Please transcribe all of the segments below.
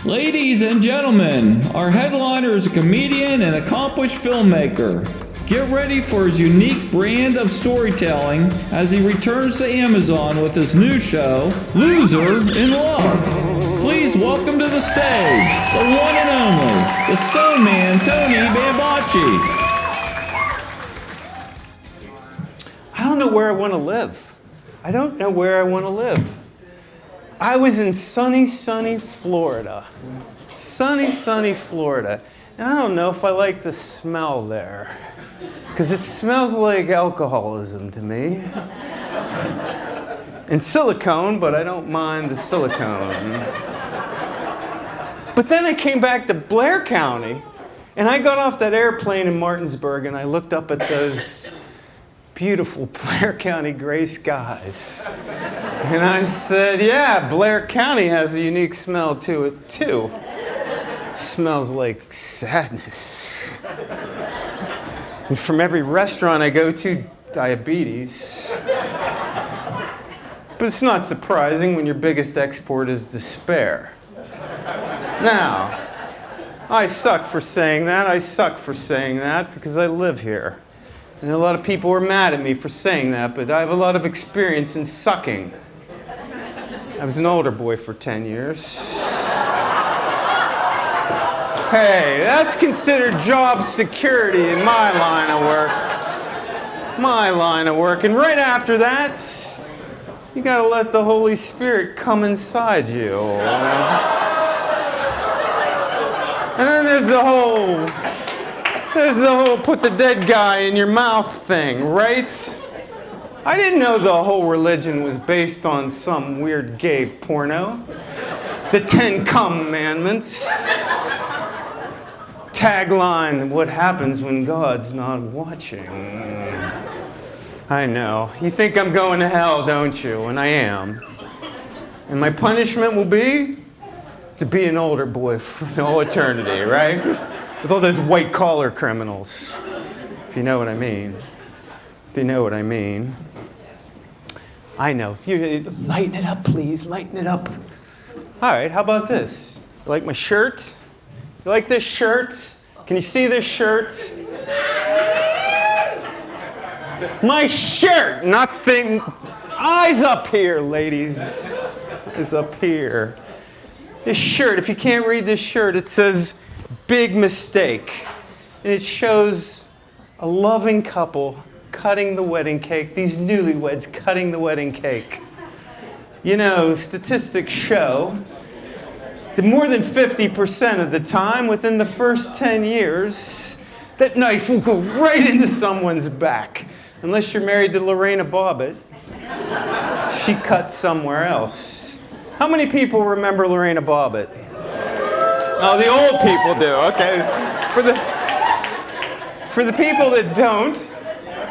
Ladies and gentlemen, our headliner is a comedian and accomplished filmmaker. Get ready for his unique brand of storytelling as he returns to Amazon with his new show, Loser in Love. Please welcome to the stage, the one and only, the Stone Man, Tony Bambacci. I don't know where I want to live. I don't know where I want to live. I was in sunny Florida. Sunny Florida. And I don't know if I like the smell there. Because it smells like alcoholism to me. And silicone, but I don't mind the silicone. But then I came back to Blair County, and I got off that airplane in Martinsburg, and I looked up at those beautiful Blair County gray skies. And I said, yeah, Blair County has a unique smell to it, too. It smells like sadness. And from every restaurant I go to, diabetes. But it's not surprising when your biggest export is despair. Now, I suck for saying that because I live here. And a lot of people were mad at me for saying that, but I have a lot of experience in sucking. I was an altar boy for 10 years. Hey, that's considered job security in my line of work. And right after that, you gotta let the Holy Spirit come inside you. And then there's the whole put the dead guy in your mouth thing, right? I didn't know the whole religion was based on some weird gay porno. The 10 Commandments. Tagline, what happens when God's not watching? I know. You think I'm going to hell, don't you? And I am. And my punishment will be to be an altar boy for all eternity, right? With all those white-collar criminals, if you know what I mean. I know. Lighten it up, please. Lighten it up. All right, how about this? You like my shirt? You like this shirt? Can you see this shirt? My shirt, nothing. Eyes up here, ladies. Is up here. This shirt, if you can't read this shirt, it says, big mistake. And it shows a loving couple cutting the wedding cake, these newlyweds cutting the wedding cake. You know, statistics show that more than 50% of the time, within the first 10 years, that knife will go right into someone's back. Unless you're married to Lorena Bobbitt. She cut somewhere else. How many people remember Lorena Bobbitt? Oh, the old people do, okay. For the people that don't,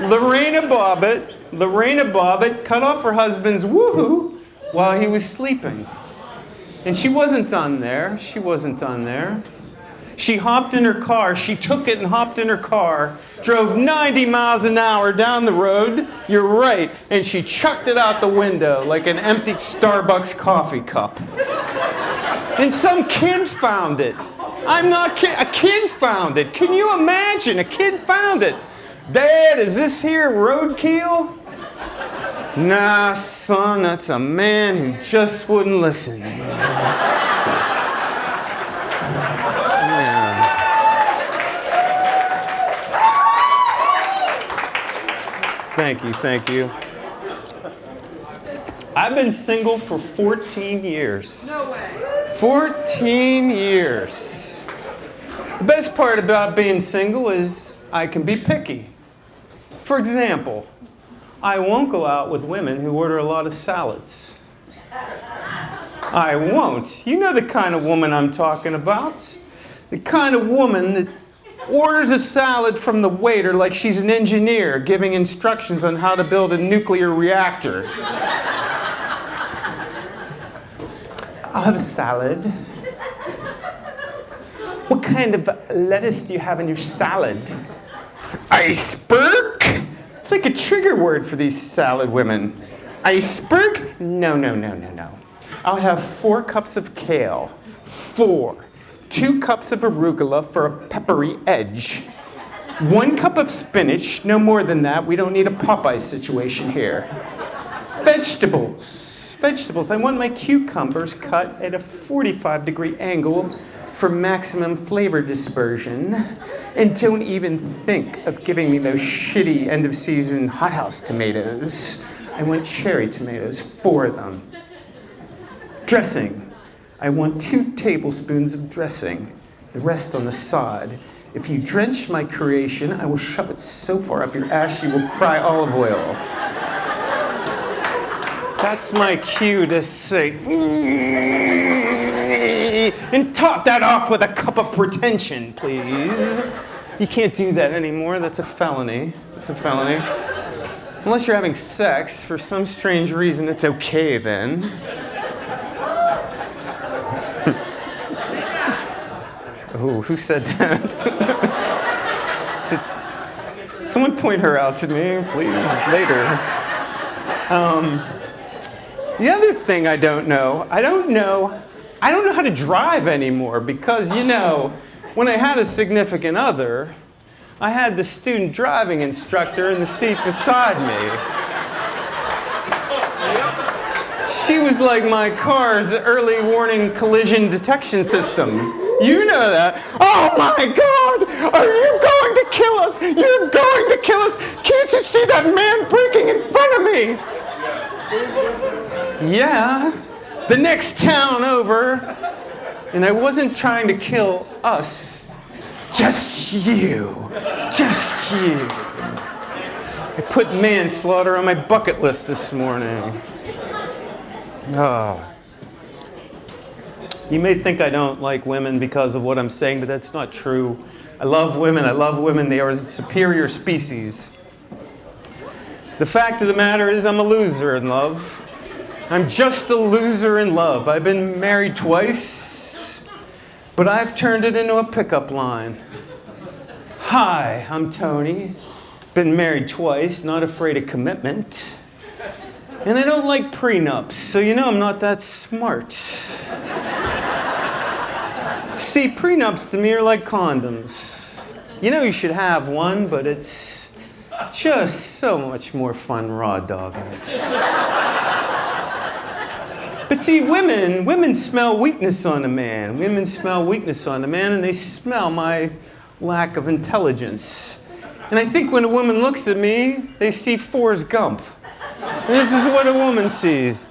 Lorena Bobbitt cut off her husband's woohoo while he was sleeping. And she wasn't done there. She hopped in her car. She took it and hopped in her car, drove 90 miles an hour down the road. You're right. And she chucked it out the window like an empty Starbucks coffee cup. And some kid found it. I'm not kidding. A kid found it. Can you imagine? A kid found it. Dad, is this here roadkill? Nah, son, that's a man who just wouldn't listen. Thank you. I've been single for 14 years. No way. 14 years. The best part about being single is I can be picky. For example, I won't go out with women who order a lot of salads. I won't. You know the kind of woman I'm talking about. The kind of woman that orders a salad from the waiter like she's an engineer giving instructions on how to build a nuclear reactor. I'll have a salad. What kind of lettuce do you have in your salad? Iceberg? It's like a trigger word for these salad women. Iceberg? No. I'll have 4 cups of kale, 4, 2 cups of arugula for a peppery edge. 1 cup of spinach, no more than that. We don't need a Popeye situation here. Vegetables. I want my cucumbers cut at a 45-degree angle for maximum flavor dispersion. And don't even think of giving me those shitty end-of-season hothouse tomatoes. I want cherry tomatoes, 4 of them. Dressing. I want 2 tablespoons of dressing, the rest on the side. If you drench my creation, I will shove it so far up your ass you will cry olive oil. That's my cue to say, and top that off with a cup of pretension, please. You can't do that anymore. That's a felony. Unless you're having sex, for some strange reason, it's okay then. Oh, who said that? Did someone point her out to me, please, later. The other thing I don't know how to drive anymore because, when I had a significant other, I had the student driving instructor in the seat beside me. She was like my car's early warning collision detection system. You know that. Oh my God! Are you going to kill us? You're going to kill us! Can't you see that man braking in front of me? Yeah, the next town over. And I wasn't trying to kill us. Just you. I put manslaughter on my bucket list this morning. Oh. You may think I don't like women because of what I'm saying, but that's not true. I love women. They are a superior species. The fact of the matter is I'm a loser in love. I'm just a loser in love. I've been married twice, but I've turned it into a pickup line. Hi, I'm Tony. Been married twice, not afraid of commitment. And I don't like prenups, so I'm not that smart. See, prenups to me are like condoms. You should have one, but it's just so much more fun raw dogging it. But see, women smell weakness on a man. And they smell my lack of intelligence. And I think when a woman looks at me, they see Forrest Gump. And this is what a woman sees.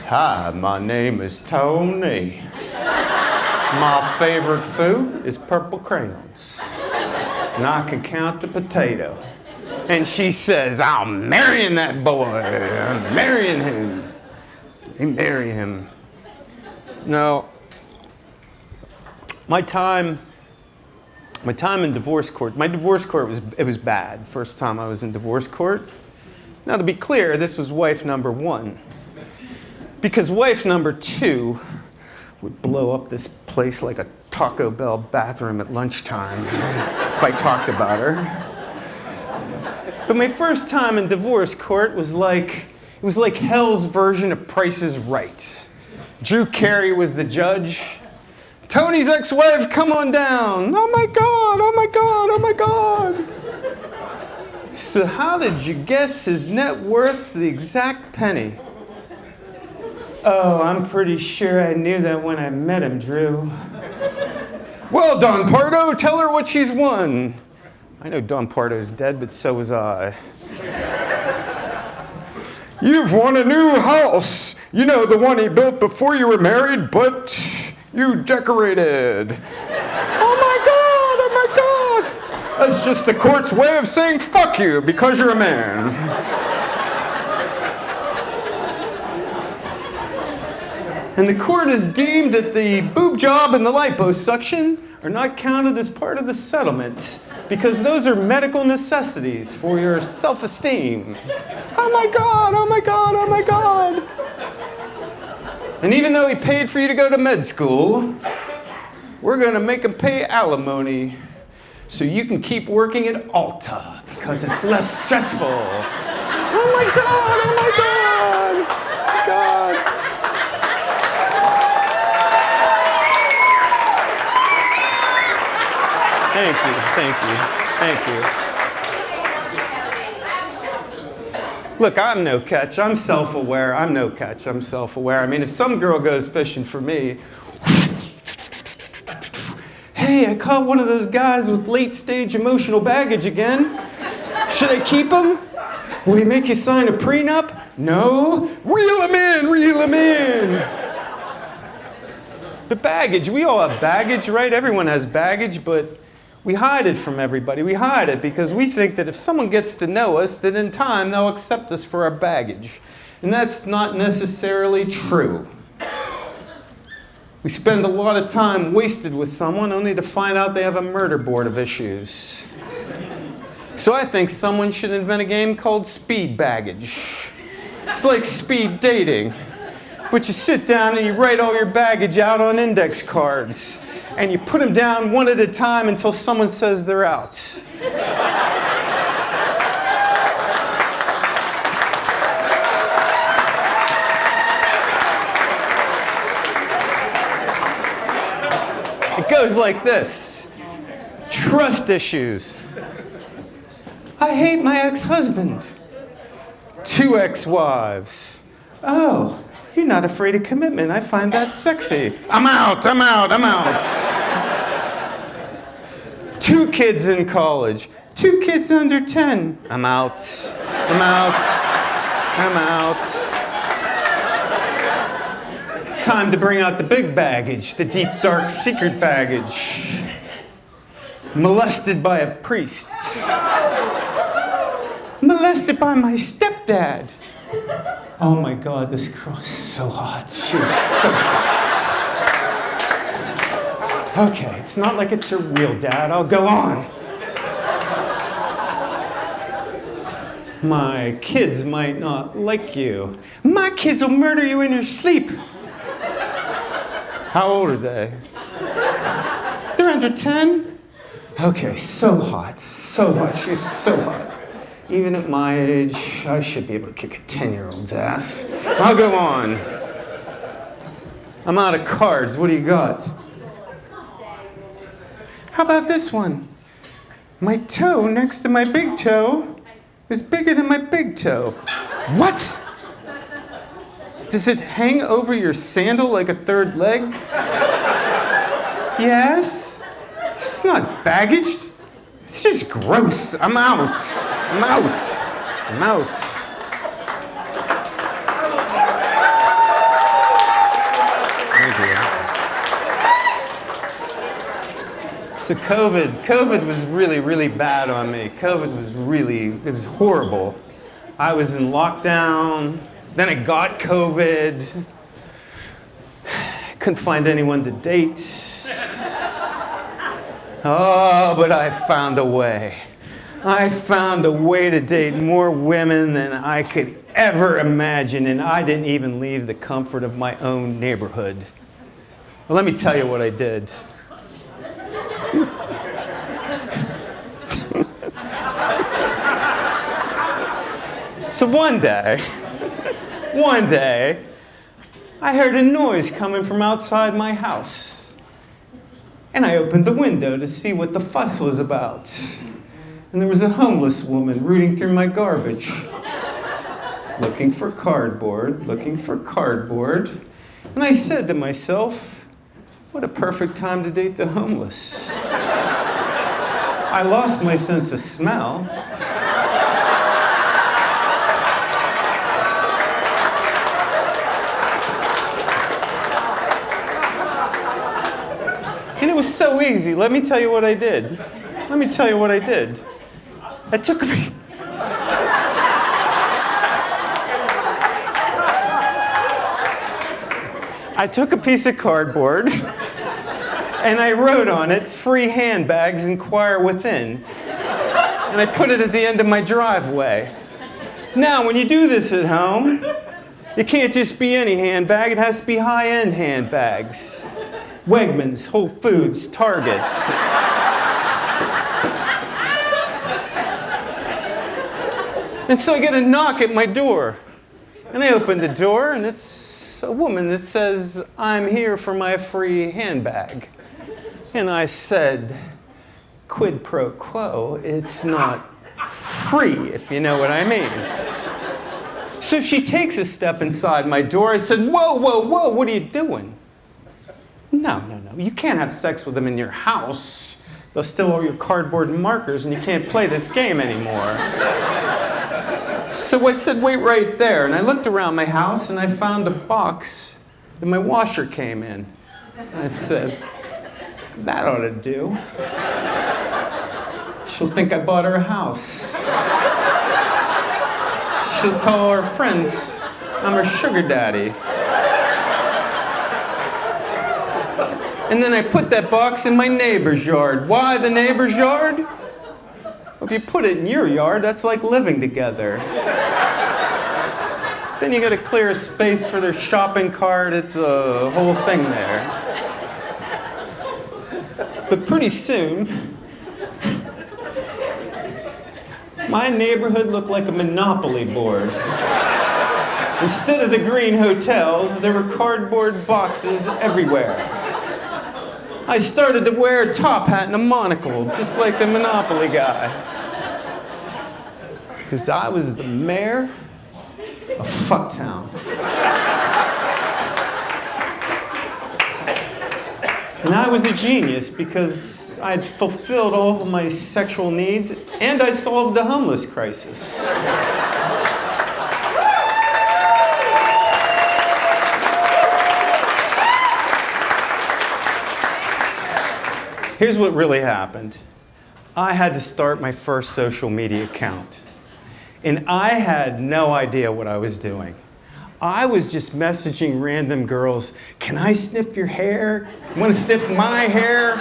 Hi, my name is Tony. My favorite food is purple crayons. And I can count the potato. And she says, I'm marrying that boy. I'm marrying him. You marry him. No. My time in divorce court, my divorce court was bad. First time I was in divorce court. Now to be clear, this was wife number 1. Because wife number 2 would blow up this place like a Taco Bell bathroom at lunchtime if I talked about her. But my first time in divorce court was like hell's version of Price is Right. Drew Carey was the judge. Tony's ex-wife, come on down. Oh my God, oh my God, oh my God. So how did you guess his net worth, the exact penny? Oh, I'm pretty sure I knew that when I met him, Drew. Well, Don Pardo, tell her what she's won. I know Don Pardo's dead, but so was I. You've won a new house. The one he built before you were married, but you decorated. Oh my God. That's just the court's way of saying fuck you because you're a man. And the court has deemed that the boob job and the liposuction are not counted as part of the settlement because those are medical necessities for your self-esteem. Oh my God, oh my God, oh my God. And even though he paid for you to go to med school, we're going to make him pay alimony so you can keep working at Ulta because it's less stressful. Oh my God, oh my God, God. Thank you, thank you, thank you. Look, I'm no catch. I'm self-aware. I'm no catch. I'm self-aware. I mean, if some girl goes fishing for me, hey, I caught one of those guys with late-stage emotional baggage again. Should I keep him? Will he make you sign a prenup? No. Reel him in, reel him in. But baggage, we all have baggage, right? Everyone has baggage, but we hide it from everybody. We hide it because we think that if someone gets to know us, that in time they'll accept us for our baggage. And that's not necessarily true. We spend a lot of time wasted with someone only to find out they have a murder board of issues. So I think someone should invent a game called speed baggage. It's like speed dating, but you sit down and you write all your baggage out on index cards, and you put them down one at a time until someone says they're out. It goes like this. Trust issues. I hate my ex-husband. 2 ex-wives. Oh, you're not afraid of commitment. I find that sexy. I'm out, I'm out, I'm out. 2 kids in college. 2 kids under 10. I'm out, I'm out, I'm out. Time to bring out the big baggage, the deep, dark, secret baggage. Molested by a priest. Molested by my stepdad. Oh my God, this girl is so hot. She is so hot. Okay, it's not like it's her real dad. I'll go on. My kids might not like you. My kids will murder you in your sleep. How old are they? They're under 10? Okay, so hot, so hot. She's so hot. Even at my age, I should be able to kick a 10-year-old's ass. I'll go on. I'm out of cards. What do you got? How about this one? My toe next to my big toe is bigger than my big toe. What? Does it hang over your sandal like a third leg? Yes. It's not baggage. It's just gross. I'm out. I'm out. I'm out. Thank you. So COVID was really, really bad on me. It was horrible. I was in lockdown, then I got COVID. Couldn't find anyone to date. Oh, but I found a way. I found a way to date more women than I could ever imagine, and I didn't even leave the comfort of my own neighborhood. Well, let me tell you what I did. So one day, I heard a noise coming from outside my house. And I opened the window to see what the fuss was about. And there was a homeless woman rooting through my garbage. Looking for cardboard, looking for cardboard. And I said to myself, what a perfect time to date the homeless. I lost my sense of smell. And it was so easy. Let me tell you what I did. Let me tell you what I did. I took a piece of cardboard and I wrote on it, free handbags, inquire within. And I put it at the end of my driveway. Now, when you do this at home, it can't just be any handbag, it has to be high-end handbags. Wegmans, Whole Foods, Target. And so I get a knock at my door. And I open the door, and it's a woman that says, I'm here for my free handbag. And I said, quid pro quo. It's not free, if you know what I mean. So she takes a step inside my door. I said, whoa, whoa, whoa, what are you doing? No. You can't have sex with them in your house. They'll steal all your cardboard markers and you can't play this game anymore. So I said, wait right there. And I looked around my house and I found a box that my washer came in. And I said, that ought to do. She'll think I bought her a house. She'll tell her friends I'm her sugar daddy. And then I put that box in my neighbor's yard. Why the neighbor's yard? Well, if you put it in your yard, that's like living together. Then you gotta clear a space for their shopping cart. It's a whole thing there. But pretty soon, my neighborhood looked like a Monopoly board. Instead of the green hotels, there were cardboard boxes everywhere. I started to wear a top hat and a monocle, just like the Monopoly guy. Because I was the mayor of Fucktown. And I was a genius because I had fulfilled all of my sexual needs and I solved the homeless crisis. Here's what really happened. I had to start my first social media account. And I had no idea what I was doing. I was just messaging random girls, can I sniff your hair? You want to sniff my hair?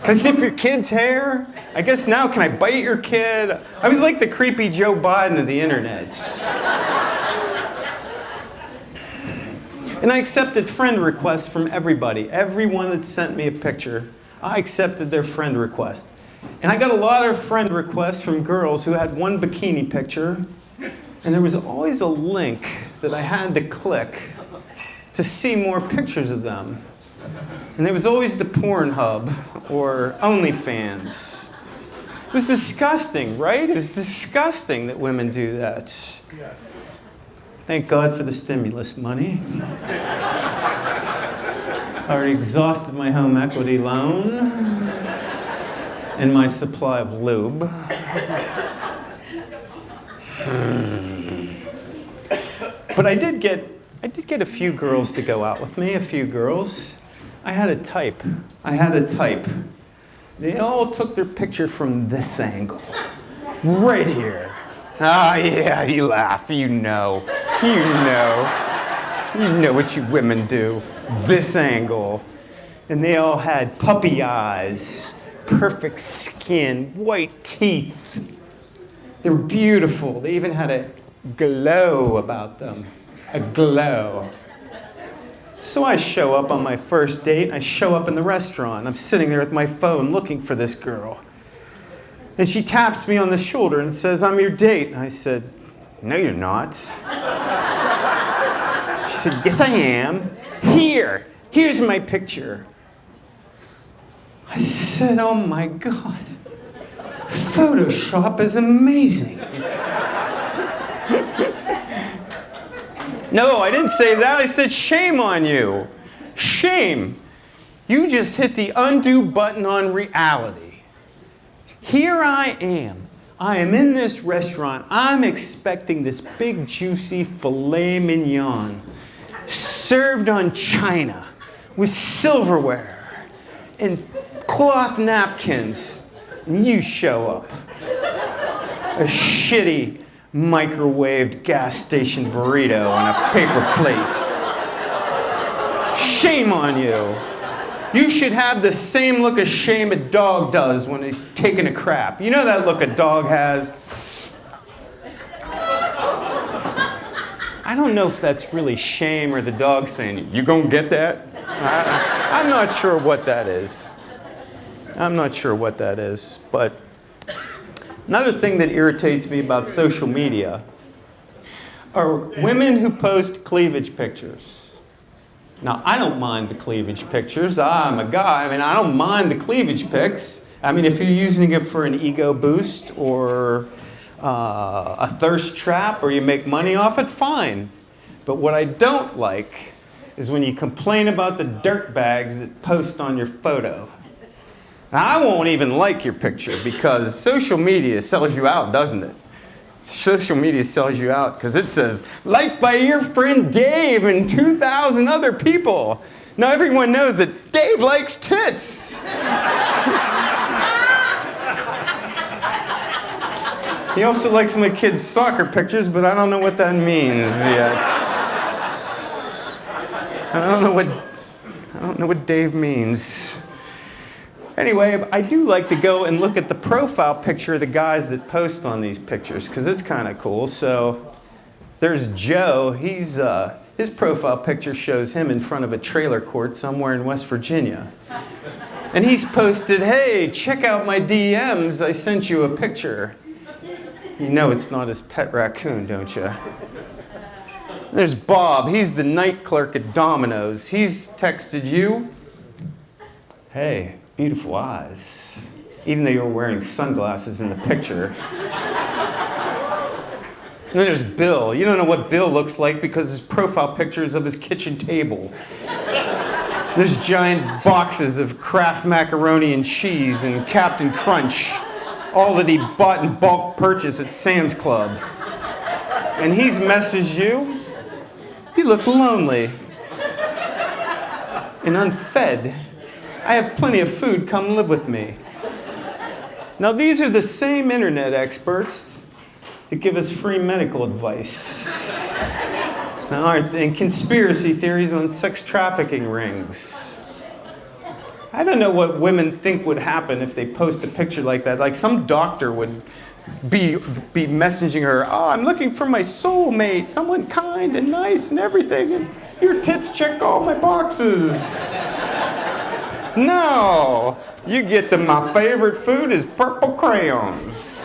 Can I sniff your kid's hair? I guess now, can I bite your kid? I was like the creepy Joe Biden of the internet. And I accepted friend requests from everybody. Everyone that sent me a picture, I accepted their friend request. And I got a lot of friend requests from girls who had one bikini picture, and there was always a link that I had to click to see more pictures of them. And there was always the Pornhub or OnlyFans. It was disgusting, right? It was disgusting that women do that. Yes. Thank God for the stimulus money. I already exhausted my home equity loan and my supply of lube. But I did get a few girls to go out with me, a few girls. I had a type. They all took their picture from this angle, right here. Ah, yeah, you laugh, you know what you women do. This angle. And they all had puppy eyes, perfect skin, white teeth. They were beautiful. They even had a glow about them, a glow. So I show up on my first date, I show up in the restaurant. I'm sitting there with my phone looking for this girl. And she taps me on the shoulder and says, I'm your date. And I said, no, you're not. She said, yes, I am. Here's my picture. I said, oh my God, Photoshop is amazing. No, I didn't say that. I said, shame on you. Shame. You just hit the undo button on reality. Here I am. I am in this restaurant. I'm expecting this big, juicy filet mignon served on china with silverware and cloth napkins. And you show up. A shitty microwaved gas station burrito on a paper plate. Shame on you. You should have the same look of shame a dog does when he's taking a crap. You know that look a dog has? I don't know if that's really shame or the dog saying, you gonna get that? I'm not sure what that is. But another thing that irritates me about social media are women who post cleavage pictures. Now, I don't mind the cleavage pictures. I'm a guy. I mean, I don't mind the cleavage pics. I mean, if you're using it for an ego boost or a thirst trap or you make money off it, fine. But what I don't like is when you complain about the dirtbags that post on your photo. Now, I won't even like your picture because social media sells you out, doesn't it? Social media sells you out because it says, liked by your friend Dave and 2,000 other people. Now everyone knows that Dave likes tits. He also likes my kids' soccer pictures, but I don't know what that means yet. I don't know what Dave means. Anyway, I do like to go and look at the profile picture of the guys that post on these pictures because it's kind of cool. So there's Joe. His profile picture shows him in front of a trailer court somewhere in West Virginia. And he's posted, hey, check out my DMs. I sent you a picture. You know it's not his pet raccoon, don't you? There's Bob. He's the night clerk at Domino's. He's texted you, hey, beautiful eyes, even though you're wearing sunglasses in the picture. And then there's Bill. You don't know what Bill looks like because his profile picture is of his kitchen table. There's giant boxes of Kraft macaroni and cheese and Captain Crunch, all that he bought in bulk purchase at Sam's Club. And he's messaged you. You look lonely and unfed. I have plenty of food, come live with me. Now these are the same internet experts that give us free medical advice. Now aren't they? And conspiracy theories on sex trafficking rings. I don't know what women think would happen if they post a picture like that. Like some doctor would be messaging her, oh, I'm looking for my soulmate, someone kind and nice and everything, and your tits check all my boxes. No, you get my favorite food is purple crayons.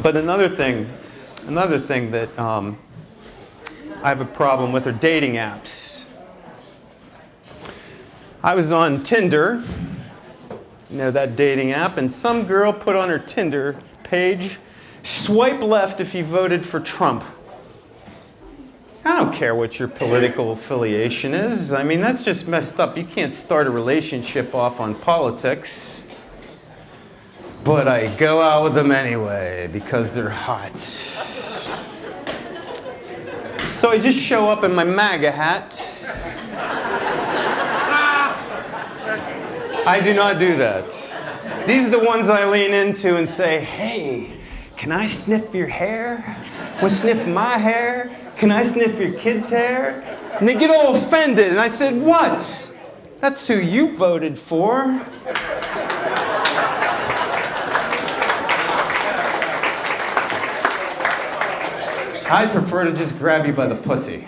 But another thing that I have a problem with are dating apps. I was on Tinder, you know, that dating app, and some girl put on her Tinder page, swipe left if you voted for Trump. I don't care what your political affiliation is. I mean, that's just messed up. You can't start a relationship off on politics. But I go out with them anyway because they're hot. So I just show up in my MAGA hat. I do not do that. These are the ones I lean into and say, hey, can I sniff your hair? Want to sniff my hair? Can I sniff your kid's hair? And they get all offended. And I said, what? That's who you voted for. I prefer to just grab you by the pussy.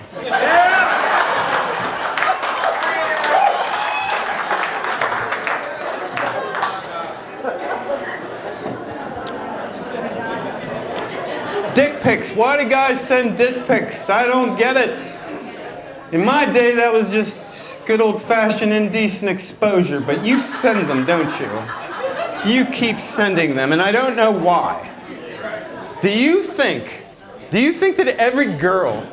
Dick pics. Why do guys send dick pics? I don't get it. In my day, that was just good old-fashioned indecent exposure, but you send them, don't you? You keep sending them, and I don't know why. Do you think that every girl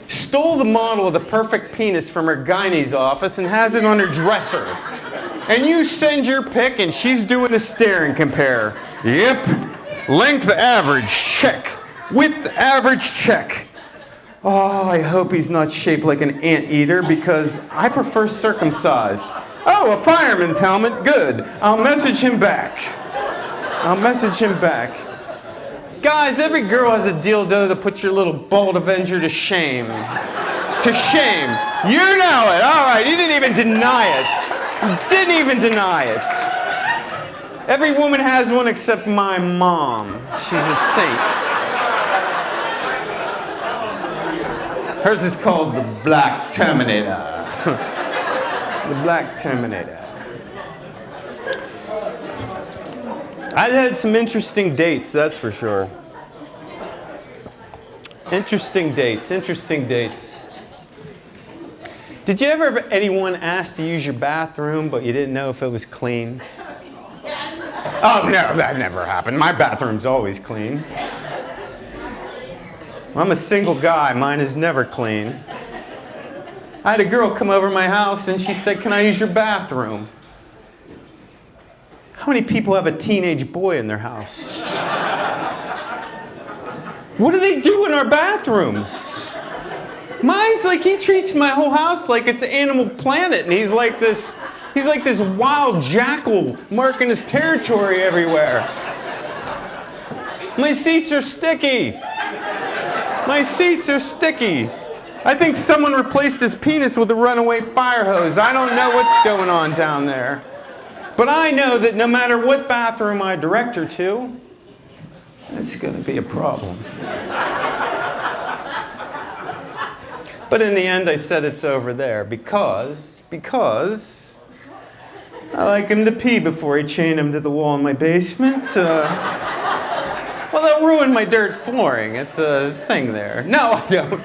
stole the model of the perfect penis from her gynae's office and has it on her dresser? And you send your pic and she's doing a stare and compare. Yep, length average, check. Width average, check. Oh, I hope he's not shaped like an anteater because I prefer circumcised. Oh, a fireman's helmet, good. I'll message him back. Guys, every girl has a dildo to put your little bald Avenger to shame. To shame. You know it. All right, you didn't even deny it. Every woman has one except my mom. She's a saint. Hers is called the Black Terminator. The Black Terminator. I had some interesting dates, that's for sure. Interesting dates, interesting dates. Did you ever have anyone ask to use your bathroom, but you didn't know if it was clean? Oh, no, that never happened. My bathroom's always clean. I'm a single guy. Mine is never clean. I had a girl come over to my house and she said, "Can I use your bathroom?" How many people have a teenage boy in their house? What do they do in our bathrooms? Mine's like, he treats my whole house like it's Animal Planet, and he's like this wild jackal marking his territory everywhere. My seats are sticky. My seats are sticky. I think someone replaced his penis with a runaway fire hose. I don't know what's going on down there. But I know that no matter what bathroom I direct her to, it's going to be a problem. But in the end, I said it's over there because I like him to pee before I chain him to the wall in my basement. Well, they'll ruin my dirt flooring. It's a thing there. No, I don't.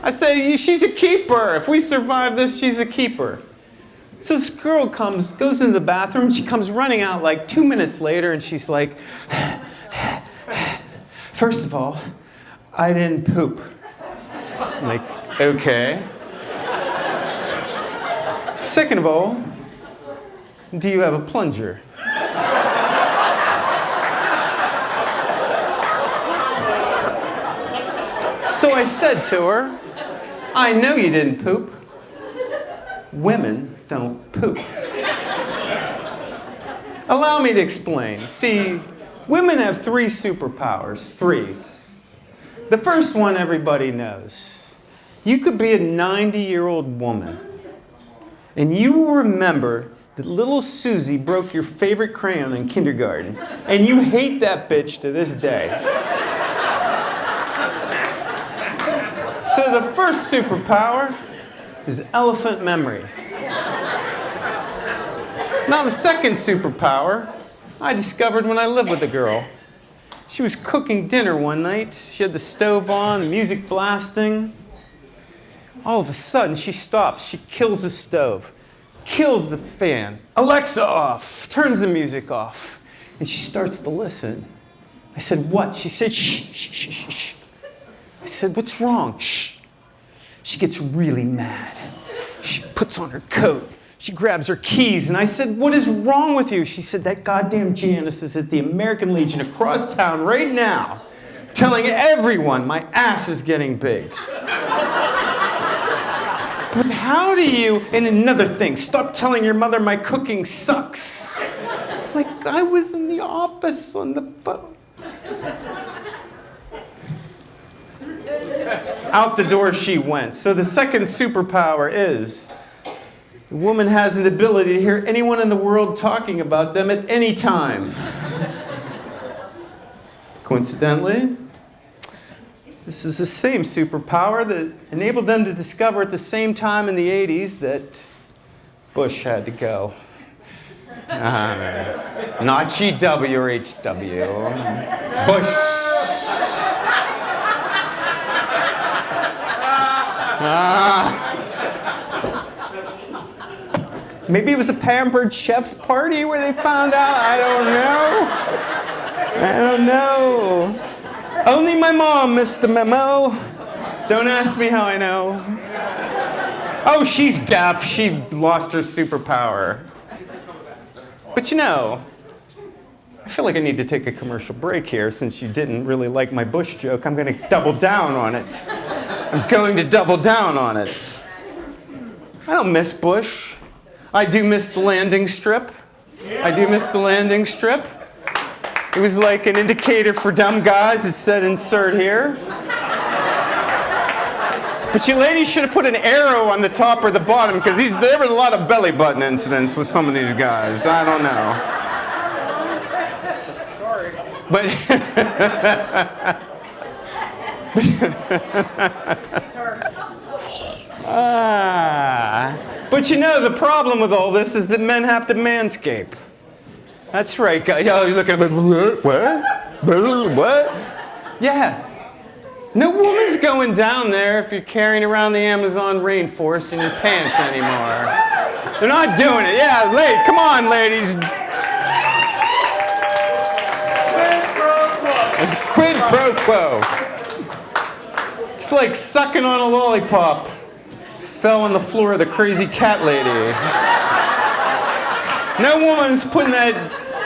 I say, she's a keeper. If we survive this, she's a keeper. So this girl goes into the bathroom. She comes running out like 2 minutes later, and she's like, "First of all, I didn't poop." I'm like, okay. Second of all, do you have a plunger? So I said to her, "I know you didn't poop. Women don't poop." Allow me to explain. See, women have 3 superpowers. 3. The first one everybody knows. You could be a 90-year-old woman, and you will remember that little Susie broke your favorite crayon in kindergarten, and you hate that bitch to this day. So the first superpower is elephant memory. Now the second superpower I discovered when I lived with a girl. She was cooking dinner one night. She had the stove on, the music blasting. All of a sudden, she stops. She kills the stove, kills the fan. "Alexa off," turns the music off, and she starts to listen. I said, "What?" She said, "Shh, shh, shh, shh, shh." I said, "What's wrong?" "Shh." She gets really mad. She puts on her coat. She grabs her keys, and I said, "What is wrong with you?" She said, "That goddamn Janice is at the American Legion across town right now, telling everyone my ass is getting big." But how do you, and another thing, stop telling your mother my cooking sucks. Like I was in the office on the phone. Out the door she went. So the second superpower is the woman has the ability to hear anyone in the world talking about them at any time. Coincidentally, this is the same superpower that enabled them to discover at the same time in the 80s that Bush had to go. Not GW or HW. Bush. Maybe it was a Pampered Chef party where they found out. I don't know. Only my mom missed the memo. Don't ask me how I know. Oh, she's deaf. She lost her superpower. But you know, I feel like I need to take a commercial break here since you didn't really like my Bush joke. I'm going to double down on it. I'm going to double down on it. I don't miss Bush. I do miss the landing strip. I do miss the landing strip. It was like an indicator for dumb guys. It said insert here. But you ladies should have put an arrow on the top or the bottom because there were a lot of belly button incidents with some of these guys. I don't know. Sorry. But you know, the problem with all this is that men have to manscape. That's right, guys. Yo, you look at me. What? Yeah. No woman's going down there if you're carrying around the Amazon rainforest in your pants anymore. They're not doing it. Yeah, come on, ladies. Quid pro quo. It's like sucking on a lollipop. Fell on the floor of the crazy cat lady. No woman's putting that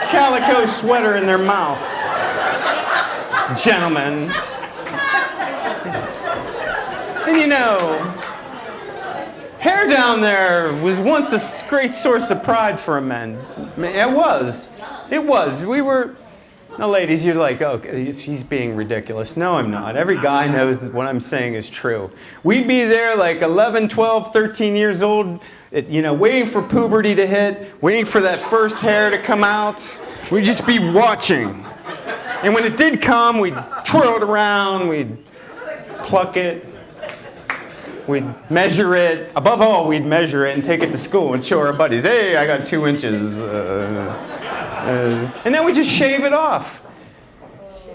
calico sweater in their mouth. Gentlemen. And you know, hair down there was once a great source of pride for men. It was. It was. We were... Now, ladies, you're like, oh, he's being ridiculous. No, I'm not. Every guy knows that what I'm saying is true. We'd be there like 11, 12, 13 years old, waiting for puberty to hit, waiting for that first hair to come out. We'd just be watching. And when it did come, we'd twirl it around, we'd pluck it, we'd measure it. Above all, we'd measure it and take it to school and show our buddies, hey, I got 2 inches. And then we just shave it off.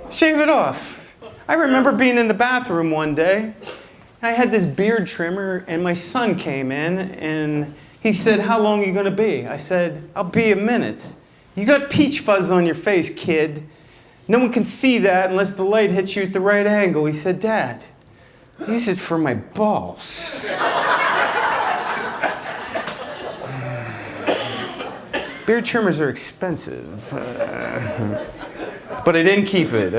Shave it off. I remember being in the bathroom one day. I had this beard trimmer, and my son came in, and he said, how long are you going to be? I said, I'll be a minute. You got peach fuzz on your face, kid. No one can see that unless the light hits you at the right angle. He said, Dad, use it for my balls. Beard trimmers are expensive. But I didn't keep it.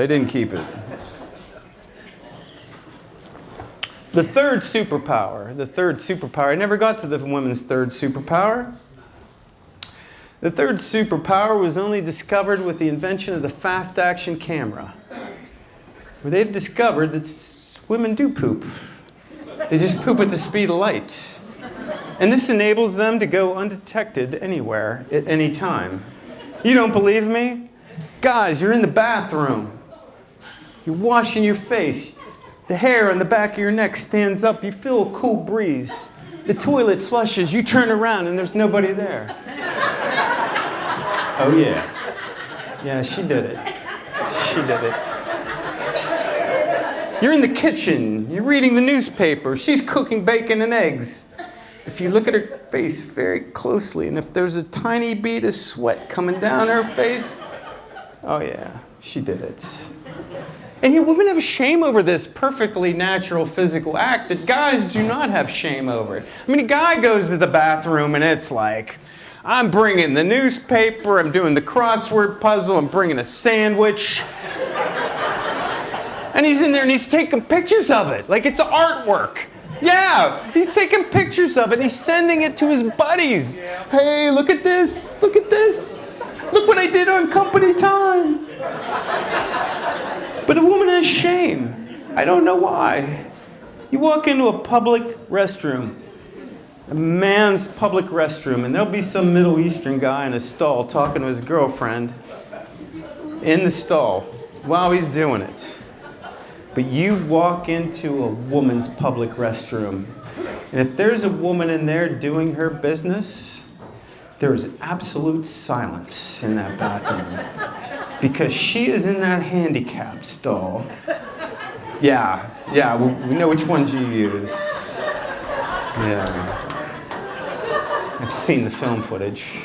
The third superpower. I never got to the women's third superpower. The third superpower was only discovered with the invention of the fast action camera, where they've discovered that women do poop. They just poop at the speed of light. And this enables them to go undetected anywhere, at any time. You don't believe me? Guys, you're in the bathroom. You're washing your face. The hair on the back of your neck stands up. You feel a cool breeze. The toilet flushes. You turn around and there's nobody there. Oh, yeah. Yeah, she did it. You're in the kitchen. You're reading the newspaper. She's cooking bacon and eggs. If you look at her face very closely, and if there's a tiny bead of sweat coming down her face, oh yeah, she did it. And you women have shame over this perfectly natural physical act that guys do not have shame over it. I mean, a guy goes to the bathroom and it's like, I'm bringing the newspaper, I'm doing the crossword puzzle, I'm bringing a sandwich. And he's in there and he's taking pictures of it, like it's artwork. Yeah, he's taking pictures of it and he's sending it to his buddies. Hey, look at this. Look what I did on company time. But a woman has shame. I don't know why. You walk into a public restroom, a man's public restroom, and there'll be some Middle Eastern guy in a stall talking to his girlfriend in the stall while he's doing it. But you walk into a woman's public restroom, and if there's a woman in there doing her business, there is absolute silence in that bathroom because she is in that handicap stall. Yeah, we know which ones you use. Yeah. I've seen the film footage.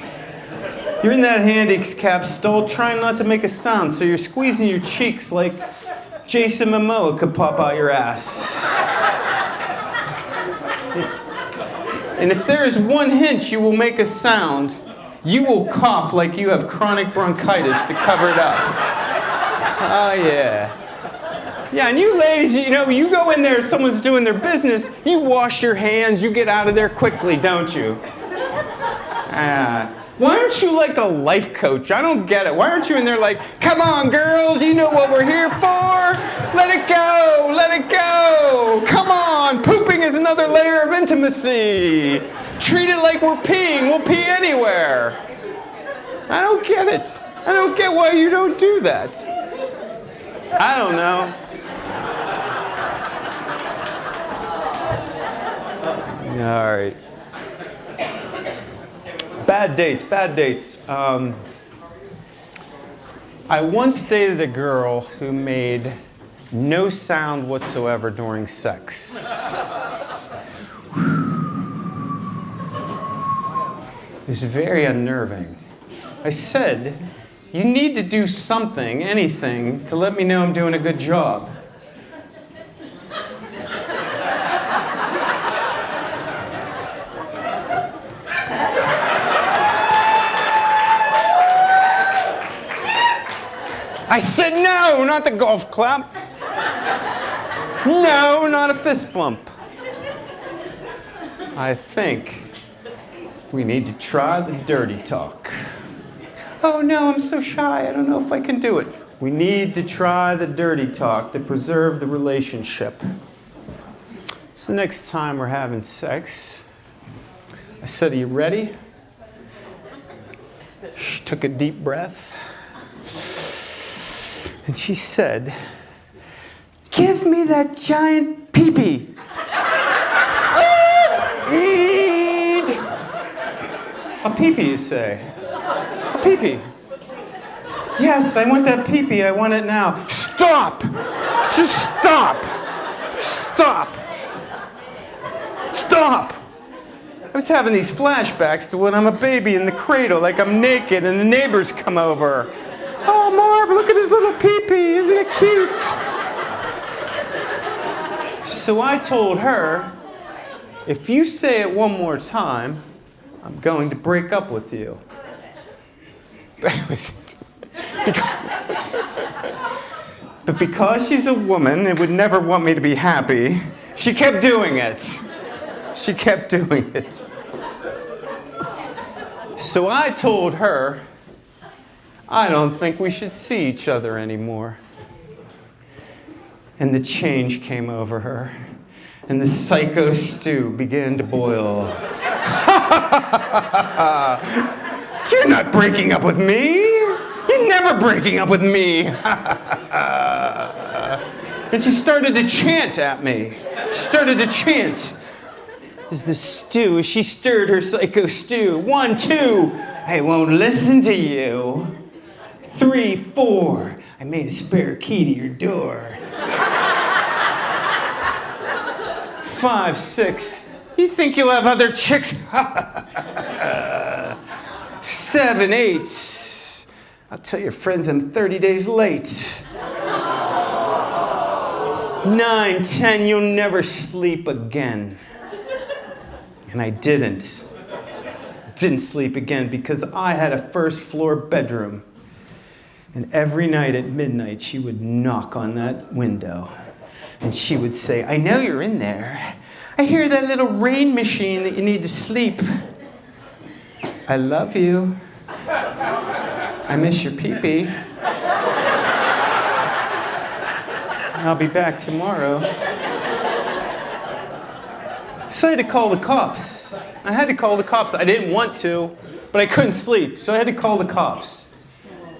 You're in that handicap stall trying not to make a sound, so you're squeezing your cheeks like Jason Momoa could pop out your ass. And if there is one hint you will make a sound, you will cough like you have chronic bronchitis to cover it up. Oh, yeah. Yeah, and you ladies, you go in there, someone's doing their business, you wash your hands, you get out of there quickly, don't you? Why aren't you like a life coach? I don't get it. Why aren't you in there like, come on, girls, you know what we're here for? Let it go, let it go. Come on, pooping is another layer of intimacy. Treat it like we're peeing. We'll pee anywhere. I don't get it. I don't get why you don't do that. I don't know. All right. Bad dates. I once dated a girl who made No sound whatsoever during sex. It's very unnerving. I said, you need to do something, anything, to let me know I'm doing a good job. I said no, not the golf clap. No, not a fist bump. I think we need to try the dirty talk. Oh no, I'm so shy, I don't know if I can do it. We need to try the dirty talk to preserve the relationship. So next time we're having sex, I said, are you ready? She took a deep breath. And she said, give me that giant pee-pee. A pee-pee, you say? A pee-pee. Yes, I want that pee-pee. I want it now. Stop! Just stop! Stop! Stop! I was having these flashbacks to when I'm a baby in the cradle, like I'm naked and the neighbors come over. Oh, Marv, look at his little pee-pee. Isn't it cute? So I told her, if you say it one more time, I'm going to break up with you. But because she's a woman and would never want me to be happy, she kept doing it. She kept doing it. So I told her, I don't think we should see each other anymore. And the change came over her, and the psycho stew began to boil. You're not breaking up with me. You're never breaking up with me. And she started to chant at me. She started to chant. As the stew, as she stirred her psycho stew. 1, 2, I won't listen to you. 3, 4, I made a spare key to your door. 5, 6, you think you'll have other chicks? 7, 8, I'll tell your friends I'm 30 days late. 9, 10, you'll never sleep again. And I didn't sleep again because I had a first floor bedroom. And every night at midnight, she would knock on that window. And she would say, I know you're in there. I hear that little rain machine that you need to sleep. I love you. I miss your pee-pee. I'll be back tomorrow. So I had to call the cops. I had to call the cops. I didn't want to, but I couldn't sleep, so I had to call the cops.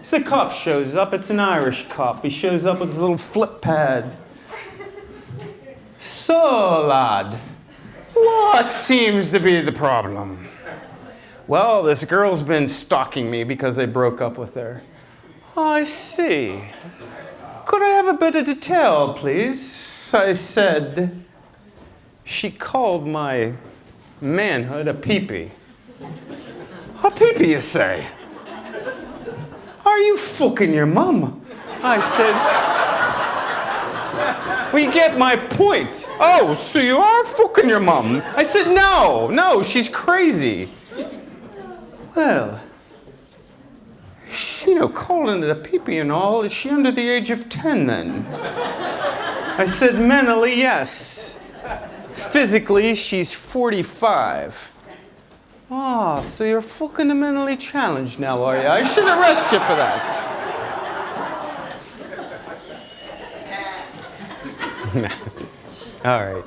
So the cop shows up. It's an Irish cop. He shows up with his little flip pad. So, lad, what seems to be the problem? Well, this girl's been stalking me because I broke up with her. I see. Could I have a bit of detail, please? I said, she called my manhood a peepee. A peepee, you say? Are you fucking your mum? I said, well, you get my point. Oh, so you are fucking your mum? I said, no, she's crazy. Well, calling it a peepee and all, is she under the age of 10 then? I said, mentally, yes. Physically, she's 45. Oh, so you're fucking mentally challenged now, are you? I should arrest you for that. All right.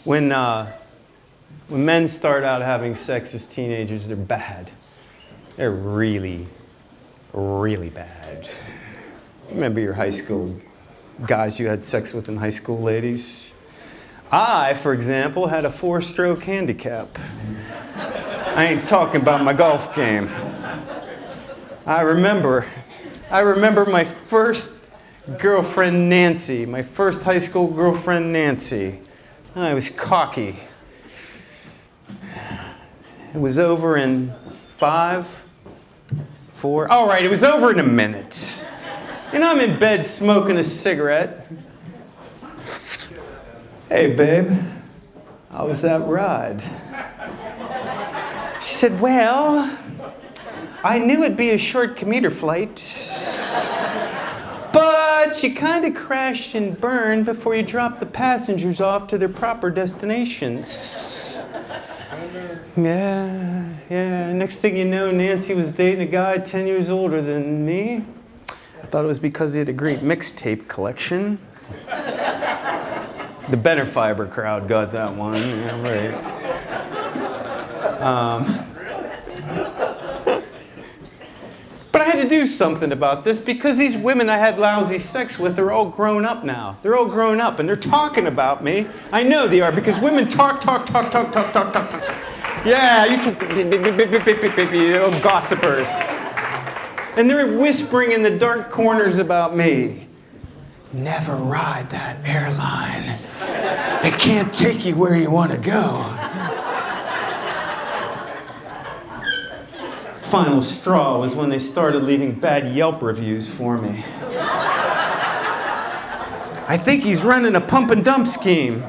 When men start out having sex as teenagers, they're bad. They're really, really bad. Remember your high school guys you had sex with in high school, ladies? I, for example, had a 4-stroke handicap. I ain't talking about my golf game. I remember my first girlfriend Nancy, my first high school girlfriend Nancy. I was cocky. It was over in 5, 4, all right, it was over in a minute. And I'm in bed smoking a cigarette. Hey, babe, how was that ride? She said, well, I knew it'd be a short commuter flight, but you kind of crashed and burned before you dropped the passengers off to their proper destinations. Yeah. Next thing you know, Nancy was dating a guy 10 years older than me. I thought it was because he had a great mixtape collection. The Benner Fiber crowd got that one. Yeah, right. But I had to do something about this because these women I had lousy sex with are all grown up now. They're all grown up and they're talking about me. I know they are because women talk. Yeah, you can, little gossipers. And they're whispering in the dark corners about me. Never ride that airline. It can't take you where you want to go. Final straw was when they started leaving bad Yelp reviews for me. I think he's running a pump and dump scheme.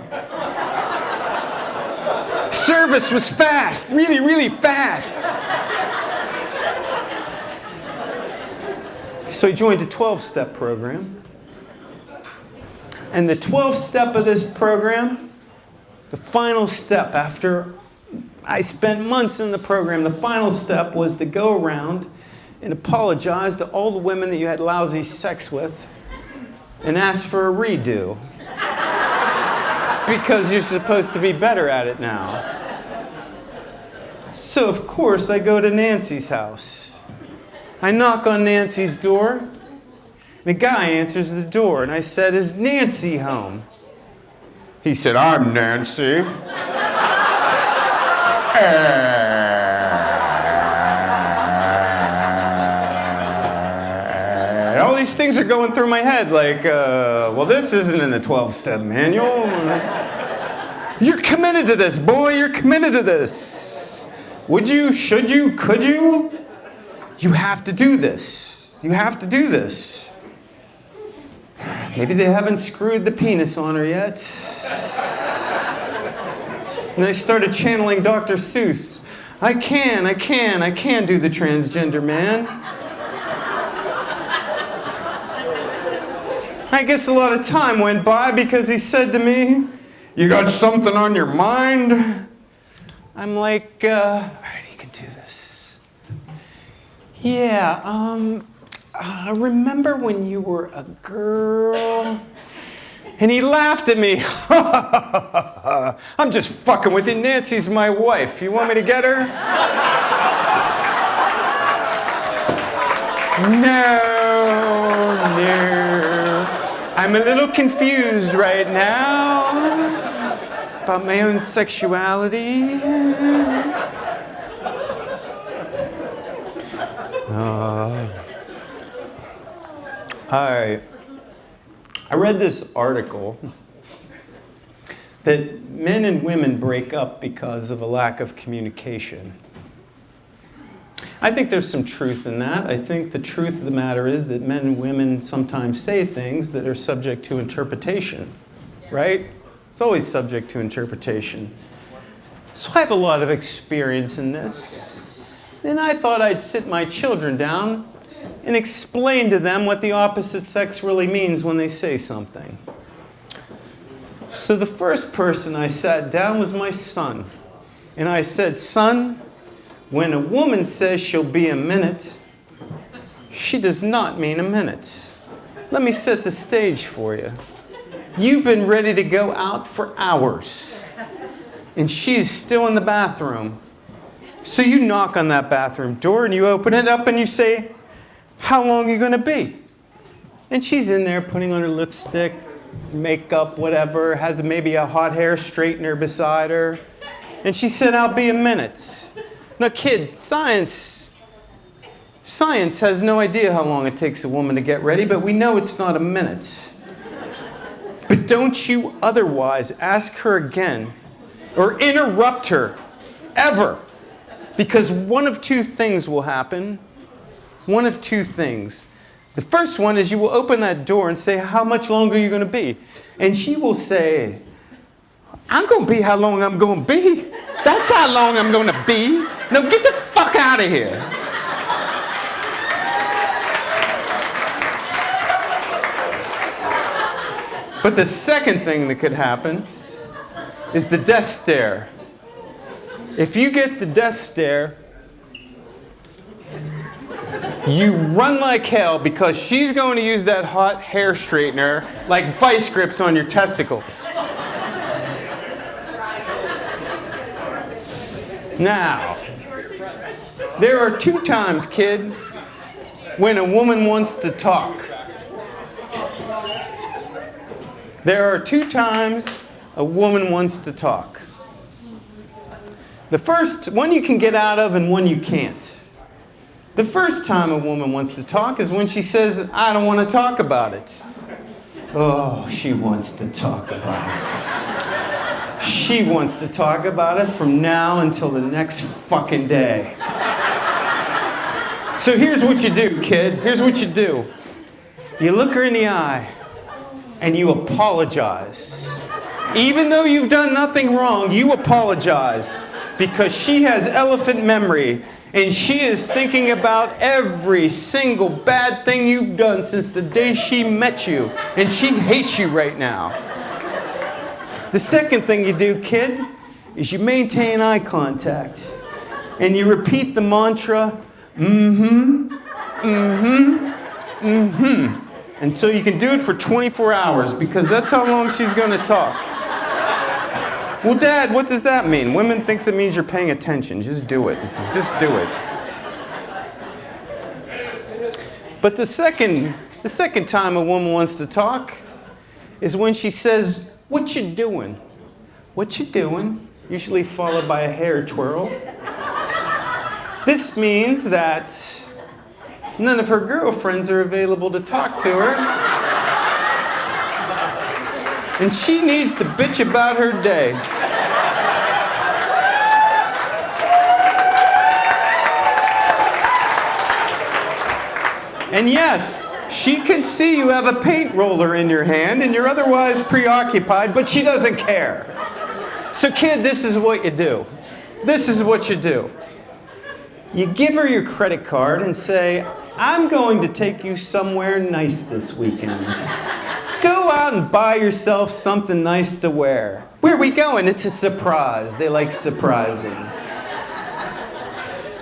Service was fast, really fast. So he joined a 12-step program. And the 12th step of this program, the final step after I spent months in the program, the final step was to go around and apologize to all the women that you had lousy sex with and ask for a redo. Because you're supposed to be better at it now. So, of course, I go to Nancy's house. I knock on Nancy's door. The guy answers the door, and I said, is Nancy home? He said, I'm Nancy. And all these things are going through my head, like, well, this isn't in the 12-step manual. You're committed to this, boy. You're committed to this. Would you? Should you? Could you? You have to do this. You have to do this. Maybe they haven't screwed the penis on her yet. And I started channeling Dr. Seuss. I can do the transgender man. I guess a lot of time went by because he said to me, you got something on your mind? I'm like, all right, you can do this. Yeah, remember when you were a girl? And he laughed at me. I'm just fucking with you. Nancy's my wife. You want me to get her? No. I'm a little confused right now about my own sexuality. All right. I read this article that men and women break up because of a lack of communication. I think there's some truth in that. I think the truth of the matter is that men and women sometimes say things that are subject to interpretation, right? It's always subject to interpretation. So I have a lot of experience in this. And I thought I'd sit my children down and explain to them what the opposite sex really means when they say something. So the first person I sat down was my son. And I said, son, when a woman says she'll be a minute, she does not mean a minute. Let me set the stage for you. You've been ready to go out for hours, and she is still in the bathroom. So you knock on that bathroom door and you open it up and you say, how long are you going to be? And she's in there putting on her lipstick, makeup, whatever, has maybe a hot hair straightener beside her. And she said, I'll be a minute. Now, kid, science Science has no idea how long it takes a woman to get ready, but we know it's not a minute. But don't you otherwise ask her again or interrupt her, ever. Because one of two things will happen. One of two things. The first one is you will open that door and say, how much longer are you going to be? And she will say, I'm going to be how long I'm going to be. That's how long I'm going to be. Now get the fuck out of here. But the second thing that could happen is the death stare. If you get the death stare, you run like hell because she's going to use that hot hair straightener like vice grips on your testicles. Now, there are two times, kid, when a woman wants to talk. There are two times a woman wants to talk. The first, one you can get out of and one you can't. The first time a woman wants to talk is when she says, I don't want to talk about it. Oh, she wants to talk about it. She wants to talk about it from now until the next fucking day. So here's what you do, kid. Here's what you do. You look her in the eye and you apologize. Even though you've done nothing wrong, you apologize because she has elephant memory and she is thinking about every single bad thing you've done since the day she met you, and she hates you right now. The second thing you do, kid, is you maintain eye contact and you repeat the mantra, until you can do it for 24 hours, because that's how long she's going to talk. Well, Dad, what does that mean? Women thinks it means you're paying attention. Just do it. Just do it. But the second time a woman wants to talk is when she says, what you doing? What you doing? Usually followed by a hair twirl. This means that none of her girlfriends are available to talk to her. And she needs to bitch about her day. And yes, she can see you have a paint roller in your hand and you're otherwise preoccupied, but she doesn't care. So kid, this is what you do. This is what you do. You give her your credit card and say, I'm going to take you somewhere nice this weekend. Go out and buy yourself something nice to wear. Where are we going? It's a surprise. They like surprises.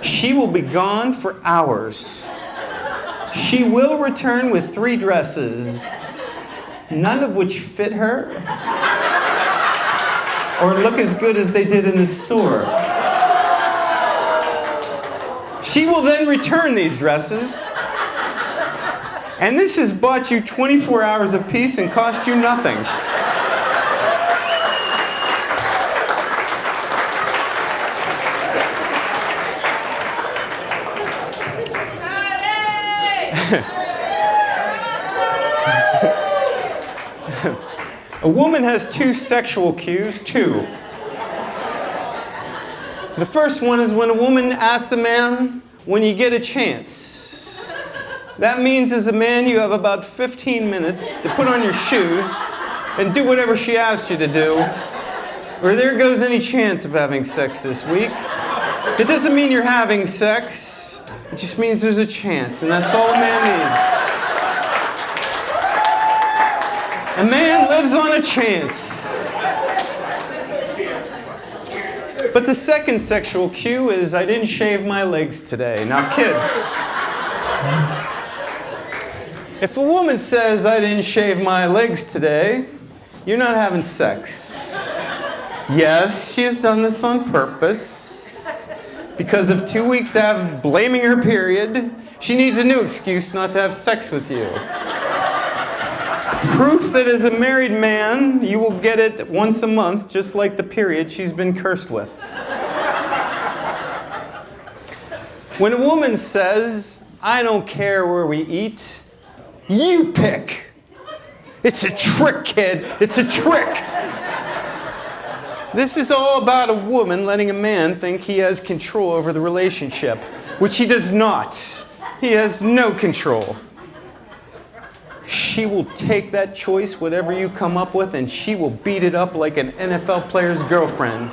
She will be gone for hours. She will return with 3 dresses, none of which fit her or look as good as they did in the store. She will then return these dresses, and this has bought you 24 hours of peace and cost you nothing. A woman has 2 sexual cues, 2. The first one is when a woman asks a man, when you get a chance. That means as a man you have about 15 minutes to put on your shoes and do whatever she asked you to do, or there goes any chance of having sex this week. It doesn't mean you're having sex, it just means there's a chance, and that's all a man needs. A man lives on a chance. But the second sexual cue is, I didn't shave my legs today. Now, kid, if a woman says, I didn't shave my legs today, you're not having sex. Yes, she has done this on purpose. Because of 2 weeks of blaming her period, she needs a new excuse not to have sex with you. Proof that as a married man, you will get it once a month, just like the period she's been cursed with. When a woman says, I don't care where we eat. You pick. It's a trick, kid. It's a trick. This is all about a woman letting a man think he has control over the relationship, which he does not. He has no control. She will take that choice, whatever you come up with, and she will beat it up like an NFL player's girlfriend.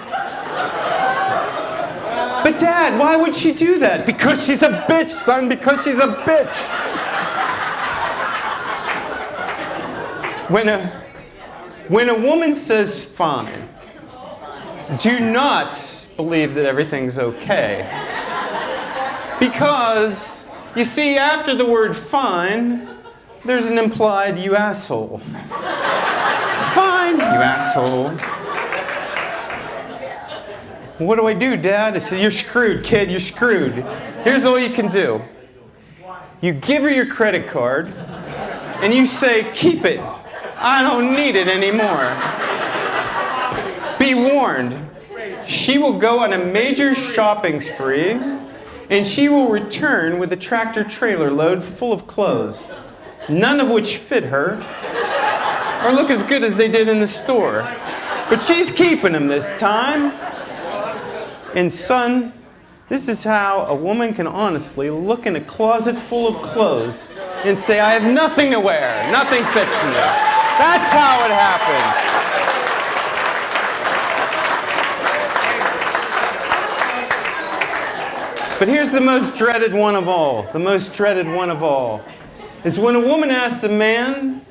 But Dad, why would she do that? Because she's a bitch, son, because she's a bitch. When a woman says fine, do not believe that everything's okay. Because, you see, after the word fine, there's an implied you asshole. Fine, you asshole. What do I do, Dad? I said, you're screwed, kid, you're screwed. Here's all you can do. You give her your credit card, and you say, keep it. I don't need it anymore. Be warned, she will go on a major shopping spree, and she will return with a tractor trailer load full of clothes, none of which fit her or look as good as they did in the store. But she's keeping them this time. And son, this is how a woman can honestly look in a closet full of clothes and say, I have nothing to wear, nothing fits me. That's how it happened. But here's the most dreaded one of all. The most dreaded one of all is when a woman asks a man,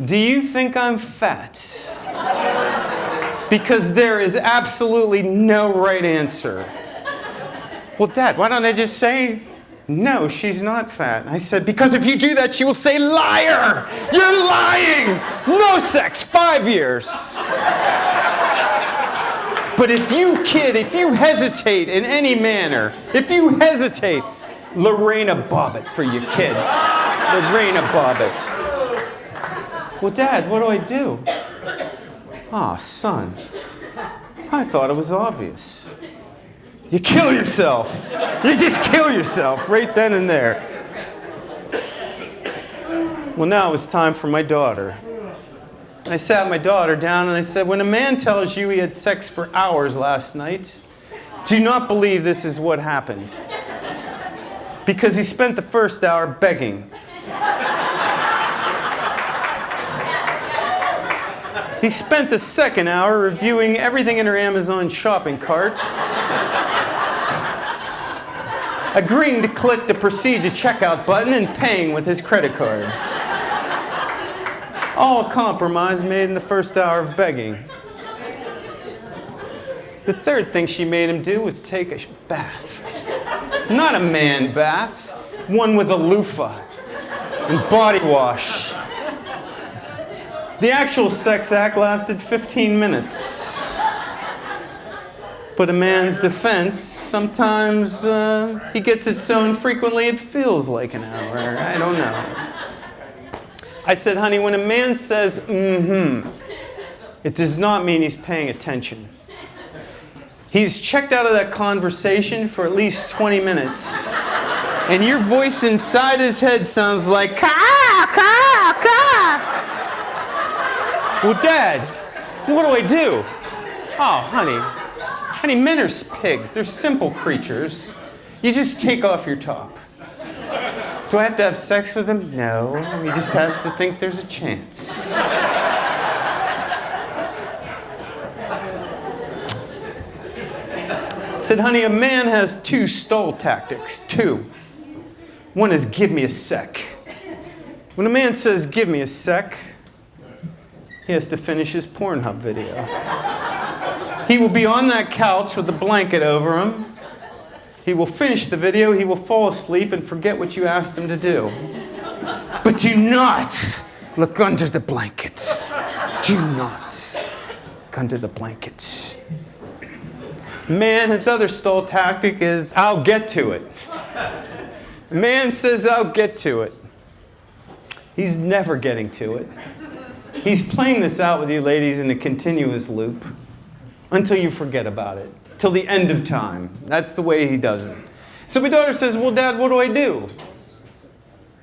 do you think I'm fat? Because there is absolutely no right answer. Well, Dad, why don't I just say, no, she's not fat? I said, because if you do that, she will say, liar! You're lying! No sex, 5 years. But if you hesitate in any manner, if you hesitate, Lorena Bobbitt for your kid. Lorena Bobbitt. Well, Dad, what do I do? Ah, son, I thought it was obvious. You kill yourself. You just kill yourself right then and there. Well, now it's time for my daughter. I sat my daughter down and I said, when a man tells you he had sex for hours last night, do not believe this is what happened. Because he spent the first hour begging. He spent the second hour reviewing everything in her Amazon shopping cart, agreeing to click the proceed to checkout button and paying with his credit card. All compromise made in the first hour of begging. The third thing she made him do was take a bath. Not a man bath, one with a loofah and body wash. The actual sex act lasted 15 minutes. But a man's defense, sometimes he gets it so infrequently it feels like an hour. I don't know. I said, honey, when a man says, it does not mean he's paying attention. He's checked out of that conversation for at least 20 minutes. And your voice inside his head sounds like, ka, ka, ka. Well, Dad, what do I do? Oh, honey, men are pigs. They're simple creatures. You just take off your top. Do I have to have sex with him? No. He just has to think there's a chance. I said, honey, a man has 2 stall tactics. 2. One is give me a sec. When a man says give me a sec, he has to finish his Pornhub video. He will be on that couch with a blanket over him. He will finish the video, he will fall asleep and forget what you asked him to do. But do not look under the blanket. Do not look under the blanket. Man, his other stall tactic is, I'll get to it. Man says, I'll get to it. He's never getting to it. He's playing this out with you ladies in a continuous loop until you forget about it, till the end of time. That's the way he does it. So my daughter says, well, Dad, what do I do?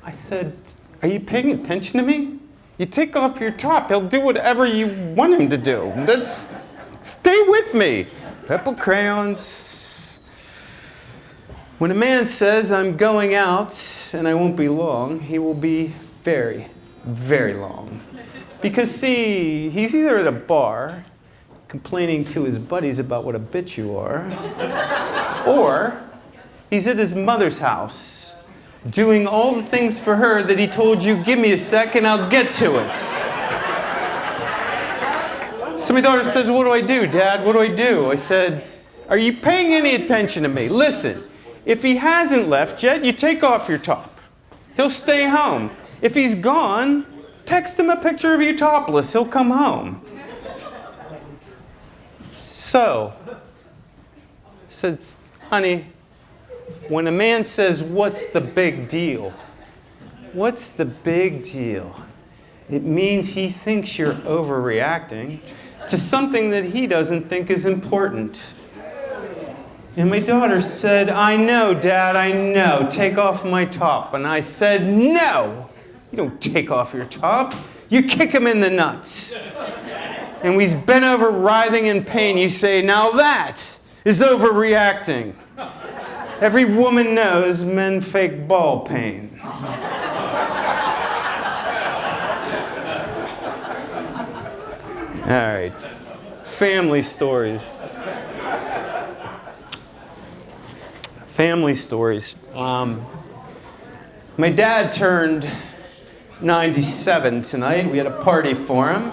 I said, are you paying attention to me? You take off your top, he'll do whatever you want him to do. Stay with me. Purple crayons. When a man says, I'm going out and I won't be long, he will be very, very long. Because see, he's either at a bar complaining to his buddies about what a bitch you are, or he's at his mother's house doing all the things for her that he told you, give me a second, I'll get to it. So my daughter says, what do I do, Dad? What do I do? I said, are you paying any attention to me? Listen, if he hasn't left yet, you take off your top. He'll stay home. If he's gone, text him a picture of you topless. He'll come home. So, I said, honey, when a man says, what's the big deal? What's the big deal? It means he thinks you're overreacting to something that he doesn't think is important. And my daughter said, I know, Dad, I know. Take off my top. And I said, no. You don't take off your top. You kick him in the nuts. And he's bent over writhing in pain. You say, now that is overreacting. Every woman knows men fake ball pain. All right. Family stories. Family stories. My dad turned 97 tonight. We had a party for him.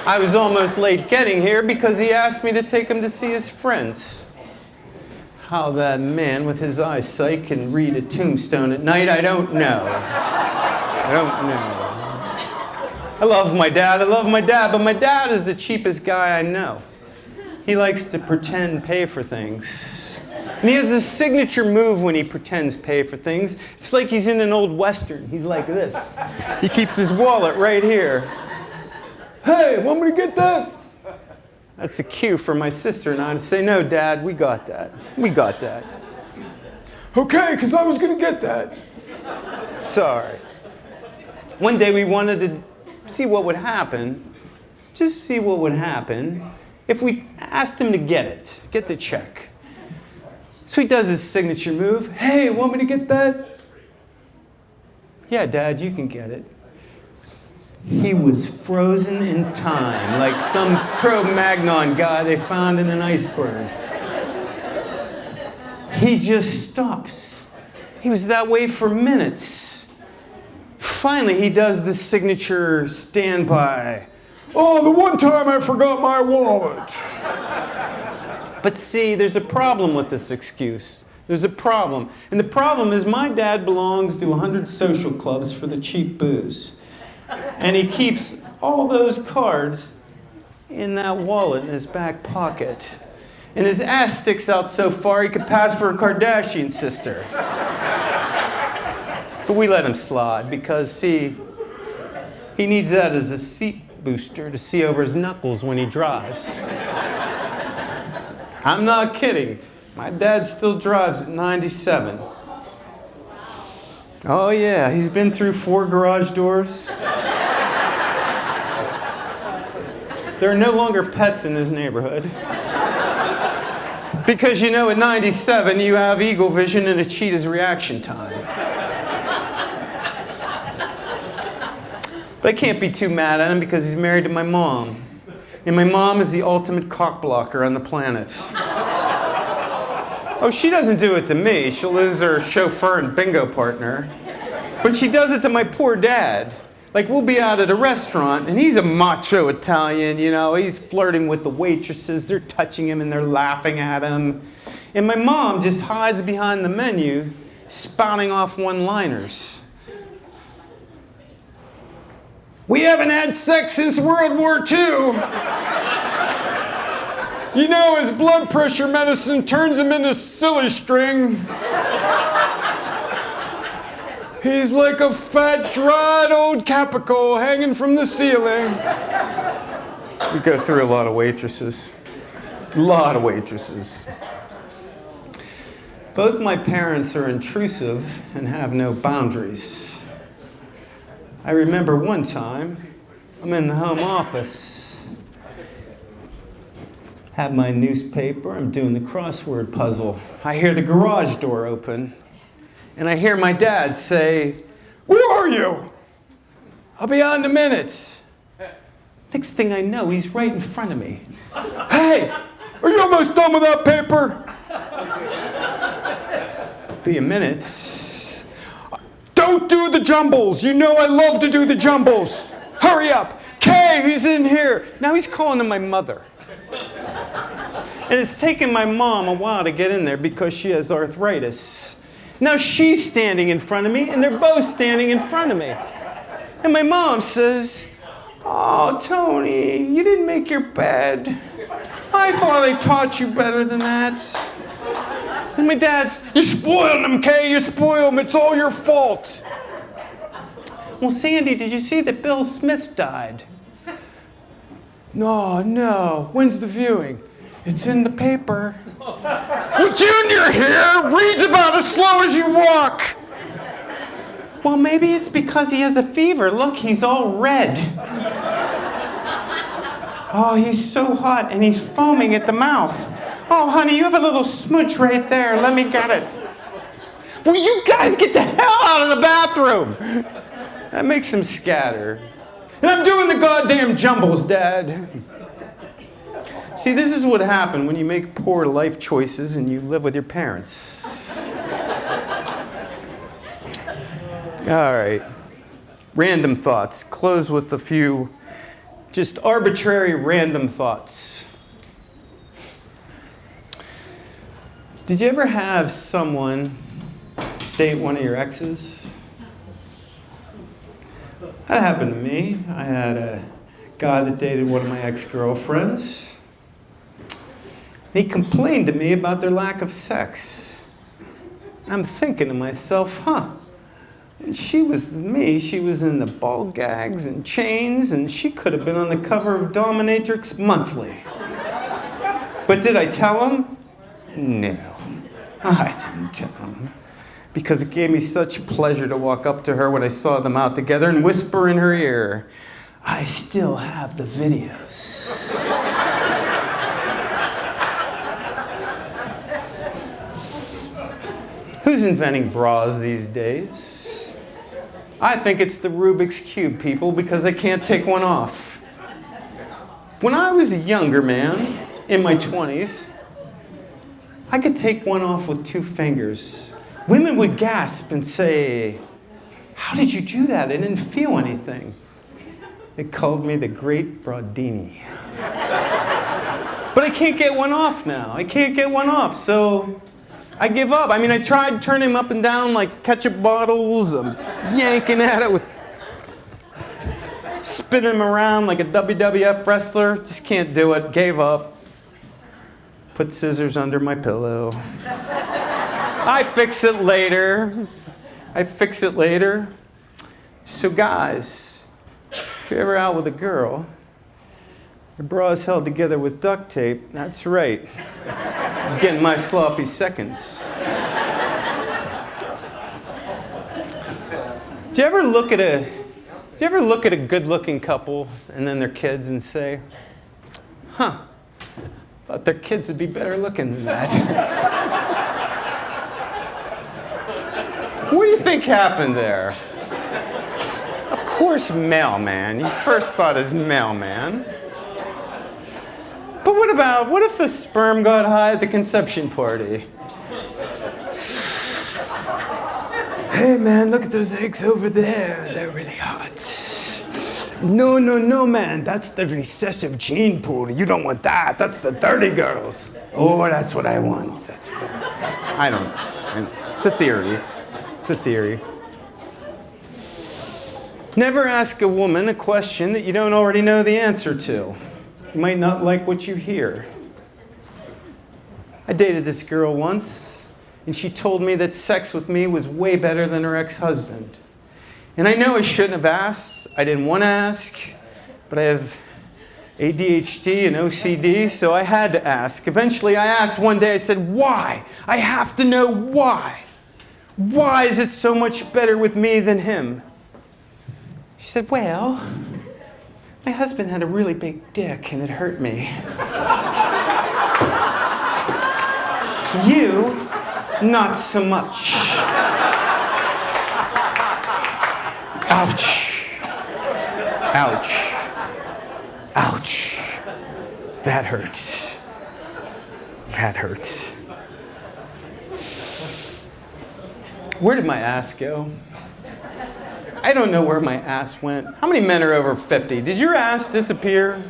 I was almost late getting here because he asked me to take him to see his friends. How that man with his eyesight can read a tombstone at night, I don't know. I don't know. I love my dad, but my dad is the cheapest guy I know. He likes to pretend pay for things. And he has a signature move when he pretends pay for things. It's like he's in an old Western. He's like this. He keeps his wallet right here. Hey, want me to get that? That's a cue for my sister and I to say, no, Dad, we got that. We got that. Okay, because I was going to get that. Sorry. One day we wanted to see what would happen, just see what would happen if we asked him to get the check. So he does his signature move. Hey, want me to get that? Yeah, Dad, you can get it. He was frozen in time, like some Cro-Magnon guy they found in an iceberg. He just stops. He was that way for minutes. Finally, he does the signature standby. Oh, the one time I forgot my wallet. But see, there's a problem with this excuse. There's a problem. And the problem is my dad belongs to 100 social clubs for the cheap booze. And he keeps all those cards in that wallet in his back pocket. And his ass sticks out so far he could pass for a Kardashian sister. But we let him slide because, see, he needs that as a seat booster to see over his knuckles when he drives. I'm not kidding. My dad still drives at 97. Oh yeah, he's been through 4 garage doors. There are no longer pets in his neighborhood. Because you know, at 97, you have eagle vision and a cheetah's reaction time. But I can't be too mad at him because he's married to my mom. And my mom is the ultimate cock blocker on the planet. Oh, she doesn't do it to me. She'll lose her chauffeur and bingo partner. But she does it to my poor dad. Like, we'll be out at a restaurant, and he's a macho Italian, you know. He's flirting with the waitresses. They're touching him, and they're laughing at him. And my mom just hides behind the menu, spouting off one-liners. We haven't had sex since World War II. You know, his blood pressure medicine turns him into silly string. He's like a fat, dried old capico hanging from the ceiling. We go through a lot of waitresses. A lot of waitresses. Both my parents are intrusive and have no boundaries. I remember one time, I'm in the home office. Have my newspaper, I'm doing the crossword puzzle. I hear the garage door open, and I hear my dad say, "Where are you? I'll be out in a minute." Next thing I know, he's right in front of me. "Hey, are you almost done with that paper?" Be a minute. "Don't do the jumbles. You know I love to do the jumbles. Hurry up. Kay, he's in here." Now he's calling to my mother. And it's taken my mom a while to get in there because she has arthritis. Now she's standing in front of me, and they're both standing in front of me. And my mom says, "Oh, Tony, you didn't make your bed. I thought I taught you better than that." And my dad's, "You spoiled him, Kay, you spoiled him. It's all your fault." "Well, Sandy, did you see that Bill Smith died?" No. When's the viewing?" "It's in the paper." "Well, Junior here reads about as slow as you walk." "Well, maybe it's because he has a fever. Look, he's all red." "Oh, he's so hot and he's foaming at the mouth." "Oh, honey, you have a little smooch right there. Let me get it." "Will you guys get the hell out of the bathroom?" That makes him scatter. "And I'm doing the goddamn jumbles, Dad." See, this is what happened when you make poor life choices and you live with your parents. All right. Random thoughts. Close with a few just arbitrary random thoughts. Did you ever have someone date one of your exes? That happened to me. I had a guy that dated one of my ex-girlfriends. He complained to me about their lack of sex. I'm thinking to myself, when she was me, she was in the ball gags and chains, and she could have been on the cover of Dominatrix Monthly. But did I tell him? No, I didn't tell him. Because it gave me such pleasure to walk up to her when I saw them out together and whisper in her ear, "I still have the videos." Who's inventing bras these days? I think it's the Rubik's Cube people because I can't take one off. When I was a younger man, in my 20s, I could take one off with 2 fingers. Women would gasp and say, "How did you do that? I didn't feel anything." They called me the Great Brodini. But I can't get one off now. I can't get one off, so I give up. I mean, I tried turning him up and down like ketchup bottles. I'm yanking at it with spinning him around like a WWF wrestler. Just can't do it. Gave up. Put scissors under my pillow. I fix it later. So guys, if you're ever out with a girl, her bra is held together with duct tape, that's right. I'm getting my sloppy seconds. Do you ever look at a good-looking couple and then their kids and say, thought their kids would be better looking than that. What do you think happened there? Of course, mailman. You first thought as mailman. But what if the sperm got high at the conception party? "Hey man, look at those eggs over there. They're really hot." No, man. That's the recessive gene pool. You don't want that. That's the dirty girls. Oh, that's what I want. I don't know. It's a theory. Never ask a woman a question that you don't already know the answer to. You might not like what you hear. I dated this girl once, and she told me that sex with me was way better than her ex-husband. And I know I shouldn't have asked. I didn't want to ask, but I have ADHD and OCD, so I had to ask. Eventually I asked one day, I said, why? I have to know why. Why is it so much better with me than him? She said, well, my husband had a really big dick and it hurt me. You, not so much. Ouch. Ouch. Ouch. That hurts. That hurts. Where did my ass go? I don't know where my ass went. How many men are over 50? Did your ass disappear?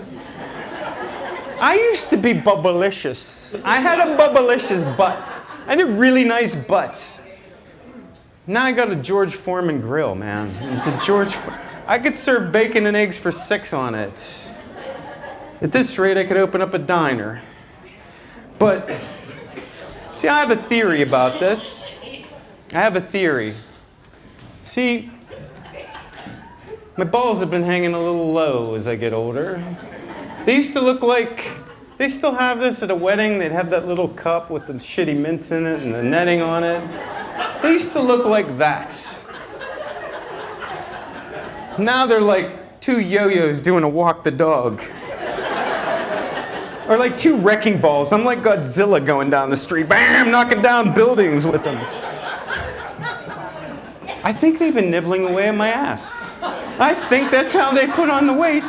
I used to be bubblicious. I had a bubblicious butt. I had a really nice butt. Now I got a George Foreman grill, man. It's a I could serve bacon and eggs for 6 on it. At this rate, I could open up a diner. But, see, I have a theory about this. I have a theory. See, my balls have been hanging a little low as I get older. They used to look like, they still have this at a wedding. They'd have that little cup with the shitty mints in it and the netting on it. They used to look like that. Now they're like 2 yo-yos doing a walk the dog. Or like 2 wrecking balls. I'm like Godzilla going down the street, bam, knocking down buildings with them. I think they've been nibbling away at my ass. I think that's how they put on the weight.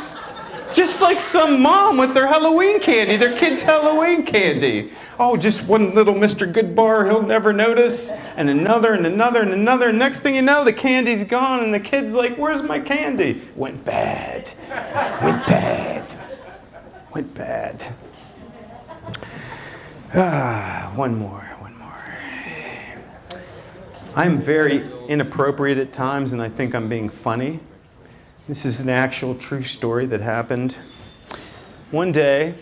Just like some mom with their Halloween candy, their kid's Halloween candy. Oh, just one little Mr. Goodbar, he'll never notice. And another, and another, and another. Next thing you know, the candy's gone, and the kid's like, where's my candy? Went bad. Went bad. Went bad. One more. I'm very inappropriate at times, and I think I'm being funny. This is an actual true story that happened. One day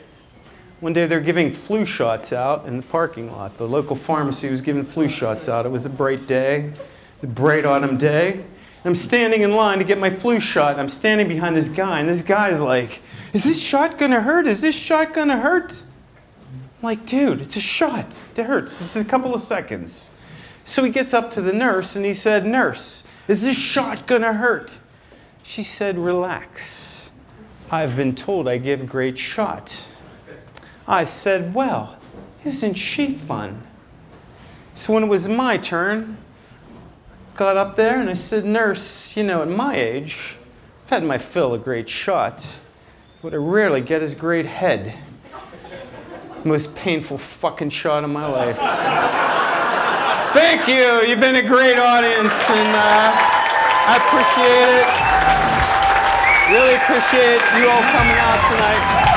they're giving flu shots out in the parking lot. The local pharmacy was giving flu shots out. It was a bright day. It's a bright autumn day. And I'm standing in line to get my flu shot. And I'm standing behind this guy, and this guy's like, is this shot gonna hurt? Is this shot gonna hurt? I'm like, dude, it's a shot. It hurts. It's a couple of seconds. So he gets up to the nurse and he said, nurse, is this shot gonna hurt? She said, relax. I've been told I give great shot. I said, well, isn't she fun? So when it was my turn, got up there and I said, nurse, you know, at my age, I've had my fill of great shot. What I rarely get is great head. Most painful fucking shot of my life. Thank you. You've been a great audience, and I appreciate it. Really appreciate you all coming out tonight.